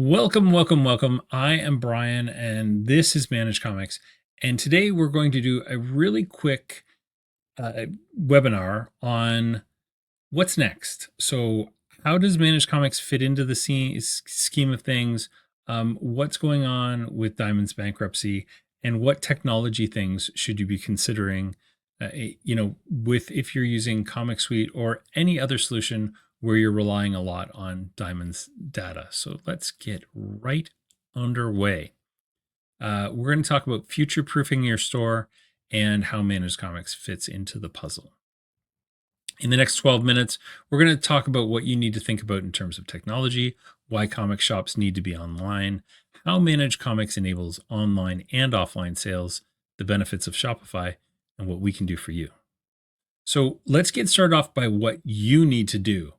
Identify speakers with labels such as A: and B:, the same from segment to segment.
A: Welcome, welcome, welcome. I am Brian, and this is Manage Comics. And today we're going to do a really quick uh, webinar on what's next. So, how does Manage Comics fit into the scheme of things? What's going on with Diamond's bankruptcy, and what technology things should you be considering? With if you're using Comic Suite or any other solution where you're relying a lot on Diamond's data. So let's get right underway. We're going to talk about future proofing your store and how Managed Comics fits into the puzzle. In the next 12 minutes, we're going to talk about what you need to think about in terms of technology, why comic shops need to be online, how Managed Comics enables online and offline sales, the benefits of Shopify, and what we can do for you. So let's get started off by what you need to do.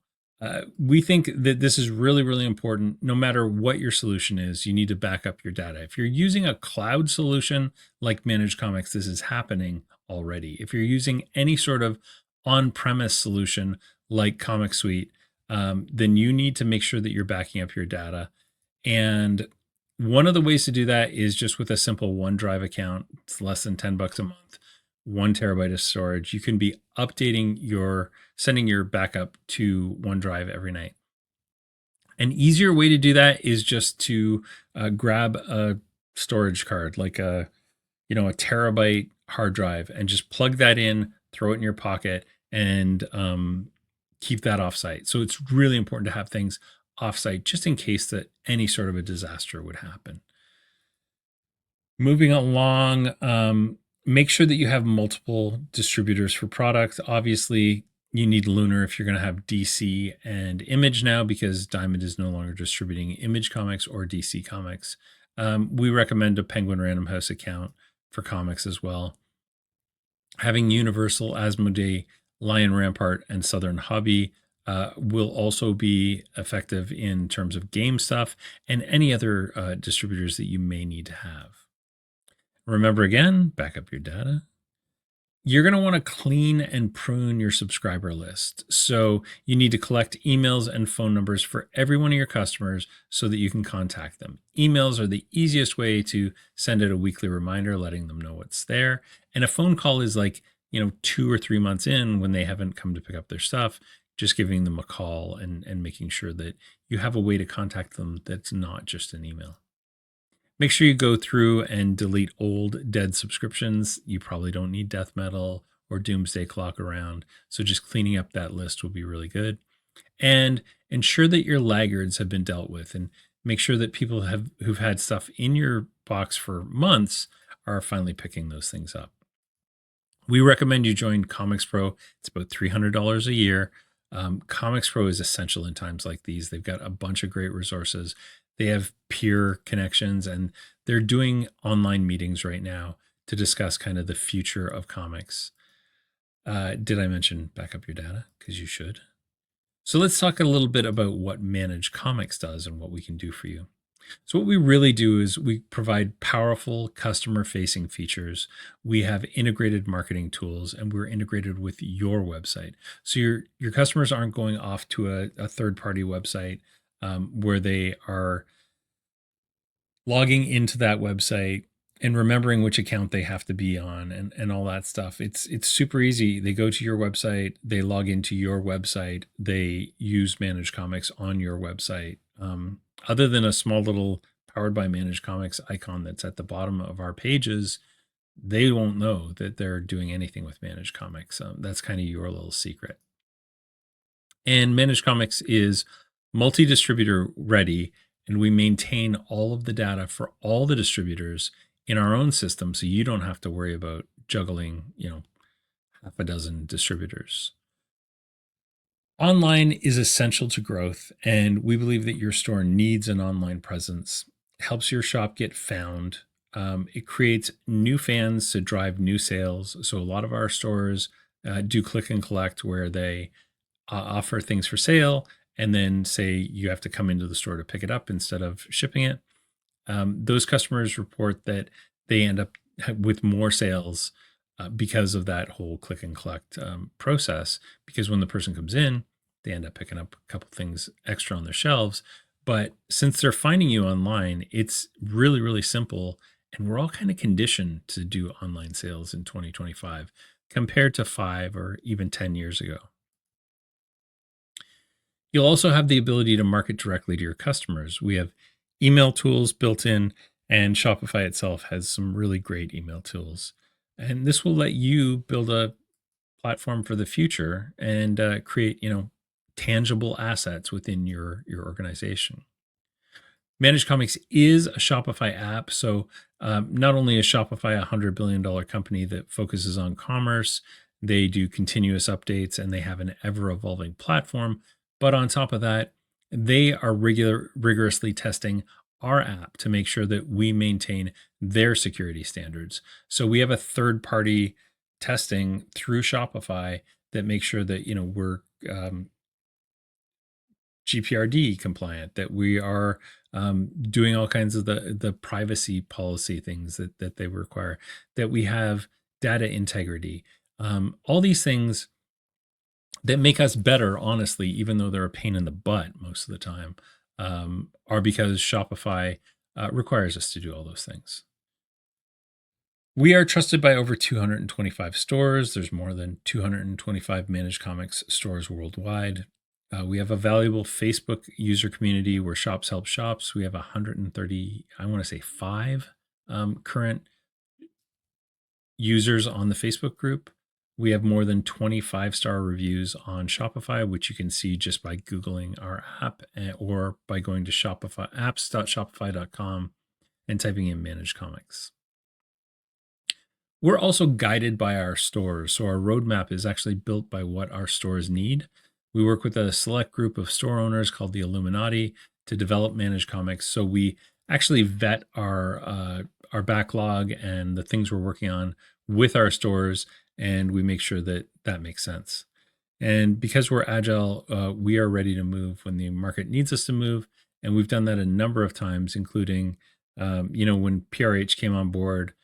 A: We think that this is really, really important. No matter what your solution is, you need to back up your data. If you're using a cloud solution like Managed Comics, this is happening already. If you're using any sort of on-premise solution like Comic Suite, then you need to make sure that you're backing up your data. And one of the ways to do that is just with a simple OneDrive account. It's less than $10 a month, 1 TB of storage. You can be sending your backup to OneDrive every night. An easier way to do that is just to grab a storage card, like a 1 TB hard drive, and just plug that in, throw it in your pocket, and keep that offsite. So it's really important to have things offsite just in case that any sort of a disaster would happen. Moving along, make sure that you have multiple distributors for products. Obviously, you need Lunar if you're going to have DC and Image now, because Diamond is no longer distributing Image Comics or DC Comics. We recommend a Penguin Random House account for comics as well. Having Universal, Asmodee, Lion Rampart, and Southern Hobby will also be effective in terms of game stuff and any other distributors that you may need to have. Remember again, back up your data. You're going to want to clean and prune your subscriber list. So you need to collect emails and phone numbers for every one of your customers so that you can contact them. Emails are the easiest way to send out a weekly reminder, letting them know what's there. And a phone call is like, 2 or 3 months in when they haven't come to pick up their stuff, just giving them a call and making sure that you have a way to contact them that's not just an email. Make sure you go through and delete old dead subscriptions. You probably don't need Death Metal or Doomsday Clock around. So just cleaning up that list will be really good. And ensure that your laggards have been dealt with, and make sure that people who've had stuff in your box for months are finally picking those things up. We recommend you join Comics Pro. It's about $300 a year. Comics Pro is essential in times like these. They've got a bunch of great resources. They have peer connections, and they're doing online meetings right now to discuss kind of the future of comics. Did I mention back up your data? Because you should. So let's talk a little bit about what Managed Comics does and what we can do for you. So what we really do is we provide powerful customer-facing features. We have integrated marketing tools, and we're integrated with your website. So your customers aren't going off to a third-party website where they are logging into that website and remembering which account they have to be on and all that stuff. It's super easy. They go to your website, they log into your website, they use Managed Comics on your website. Other than a small little Powered by Managed Comics icon that's at the bottom of our pages, they won't know that they're doing anything with Managed Comics. That's kind of your little secret. And Managed Comics is multi-distributor ready, and we maintain all of the data for all the distributors in our own system, so you don't have to worry about juggling, half a dozen distributors. Online is essential to growth, and we believe that your store needs an online presence. Helps your shop get found. It creates new fans to drive new sales. So a lot of our stores do click and collect, where they offer things for sale and then say you have to come into the store to pick it up instead of shipping it. Those customers report that they end up with more sales because of that whole click and collect process. Because when the person comes in, they end up picking up a couple things extra on their shelves, But since they're finding you online, it's really, really simple. And we're all kind of conditioned to do online sales in 2025 compared to 5 or even 10 years ago. You'll also have the ability to market directly to your customers. We have email tools built in, and Shopify itself has some really great email tools. And this will let you build a platform for the future and create, tangible assets within your organization. Managed Comics is a Shopify app. So not only is Shopify a $100 billion company that focuses on commerce, they do continuous updates and they have an ever evolving platform. But on top of that, they are rigorously testing our app to make sure that we maintain their security standards. So we have a third party testing through Shopify that makes sure that we're GPRD compliant, that we are doing all kinds of the privacy policy things that they require, that we have data integrity, all these things that make us better, honestly, even though they're a pain in the butt most of the time, are because Shopify requires us to do all those things. We are trusted by over 225 stores. There's more than 225 Managed Comics stores worldwide. We have a valuable Facebook user community where shops help shops. We have 130, I want to say five current users on the Facebook group. We have more than 25-star reviews on Shopify, which you can see just by Googling our app or by going to apps.shopify.com and typing in Managed Comics. We're also guided by our stores. So our roadmap is actually built by what our stores need. We work with a select group of store owners called the Illuminati to develop Managed Comics. So we actually vet our backlog and the things we're working on with our stores, and we make sure that that makes sense. And because we're agile, we are ready to move when the market needs us to move. And we've done that a number of times, including, when PRH came on board,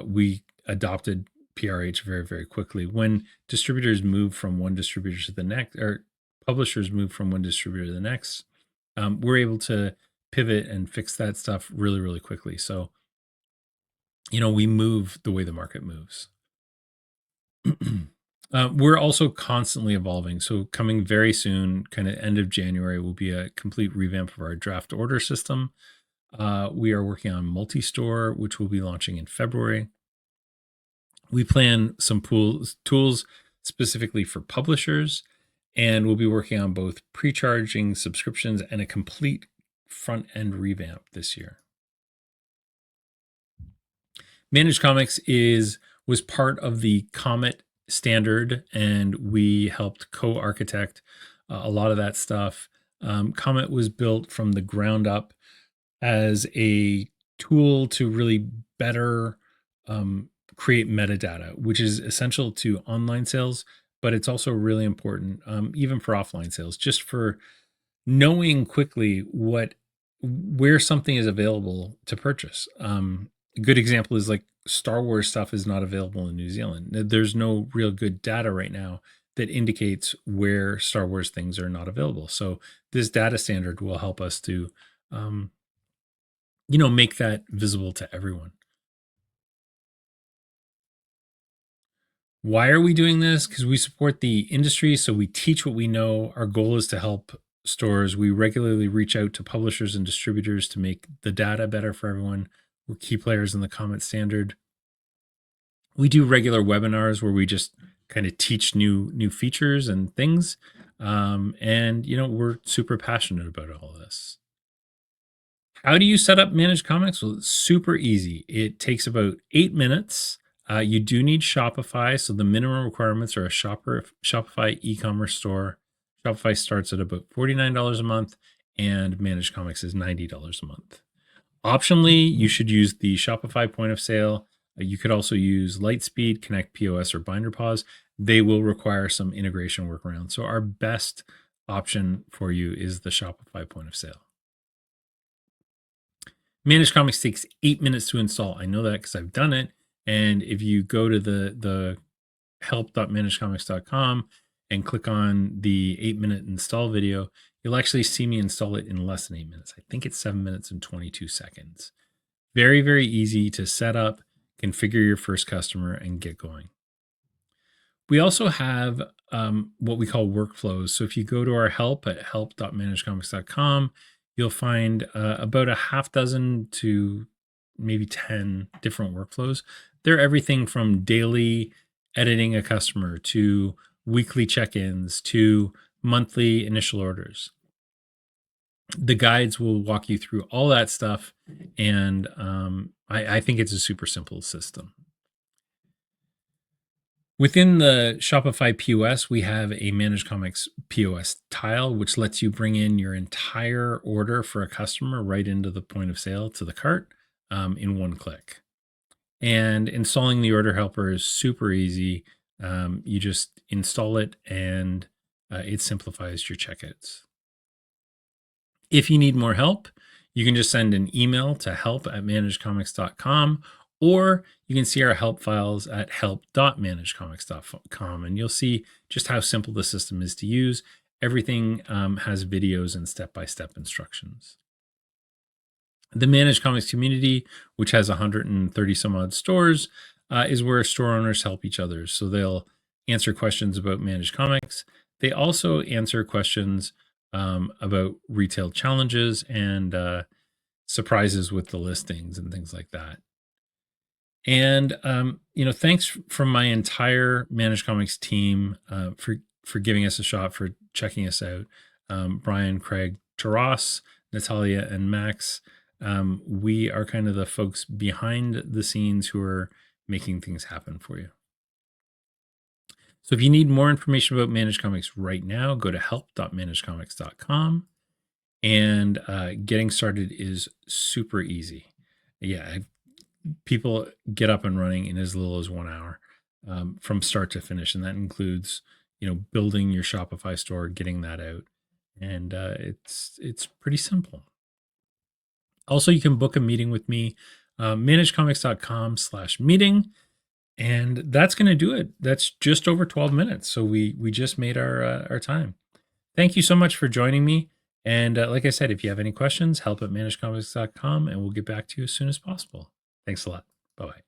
A: we adopted PRH very, very quickly. When distributors move from one distributor to the next, or publishers move from one distributor to the next, we're able to pivot and fix that stuff really, really quickly. So, we move the way the market moves. We're also constantly evolving. So, coming very soon, kind of end of January, will be a complete revamp of our draft order system. We are working on multi-store, which will be launching in February. We plan some tools specifically for publishers, and we'll be working on both pre-charging subscriptions and a complete front-end revamp this year. Managed Comics was part of the Comet standard, and we helped co-architect a lot of that stuff. Comet was built from the ground up as a tool to really better create metadata, which is essential to online sales, but it's also really important even for offline sales, just for knowing quickly where something is available to purchase. A good example is like Star Wars stuff is not available in New Zealand. There's no real good data right now that indicates where Star Wars things are not available. So this data standard will help us to make that visible to everyone. Why are we doing this? Because we support the industry. So we teach what we know. Our goal is to help stores. We regularly reach out to publishers and distributors to make the data better for everyone. We're key players in the Comet standard. We do regular webinars where we just kind of teach new features and things. And we're super passionate about all this. How do you set up Managed Comics? Well, it's super easy. It takes about 8 minutes. You do need Shopify. So the minimum requirements are a Shopify e-commerce store. Shopify starts at about $49 a month, and Managed Comics is $90 a month. Optionally, you should use the Shopify point of sale. You could also use Lightspeed, Connect POS, or BinderPause. They will require some integration workaround. So our best option for you is the Shopify point of sale. Managed Comics takes 8 minutes to install. I know that because I've done it. And if you go to the help.managedcomics.com and click on the 8-minute install video, you'll actually see me install it in less than 8 minutes. I think it's 7 minutes and 22 seconds. Very, very easy to set up, configure your first customer, and get going. We also have what we call workflows. So if you go to our help at help.managedcomics.com, you'll find about a half dozen to maybe 10 different workflows. They're everything from daily editing a customer to weekly check-ins to monthly initial orders. The guides will walk you through all that stuff, and I think it's a super simple system. Within the Shopify POS, we have a Managed Comics POS tile, which lets you bring in your entire order for a customer right into the point of sale to the cart in one click. And installing the order helper is super easy. You just install it and it simplifies your checkouts. If you need more help, you can just send an email to help@managedcomics.com, or you can see our help files at help.managedcomics.com, and you'll see just how simple the system is to use. Everything has videos and step-by-step instructions. The Managed Comics community, which has 130 some odd stores, is where store owners help each other. So they'll answer questions about Managed Comics. They also answer questions about retail challenges and surprises with the listings and things like that. And thanks from my entire Managed Comics team for giving us a shot, for checking us out. Brian, Craig, Taras, Natalia, and Max. We are kind of the folks behind the scenes who are making things happen for you. So if you need more information about Managed Comics right now, go to help.managedcomics.com, and getting started is super easy. Yeah, people get up and running in as little as 1 hour from start to finish, and that includes building your Shopify store, getting that out, and it's pretty simple. Also, you can book a meeting with me, managedcomics.com/meeting. And that's going to do it. That's just over 12 minutes. So we just made our time. Thank you so much for joining me. And like I said, if you have any questions, help@managedcomics.com, and we'll get back to you as soon as possible. Thanks a lot. Bye-bye.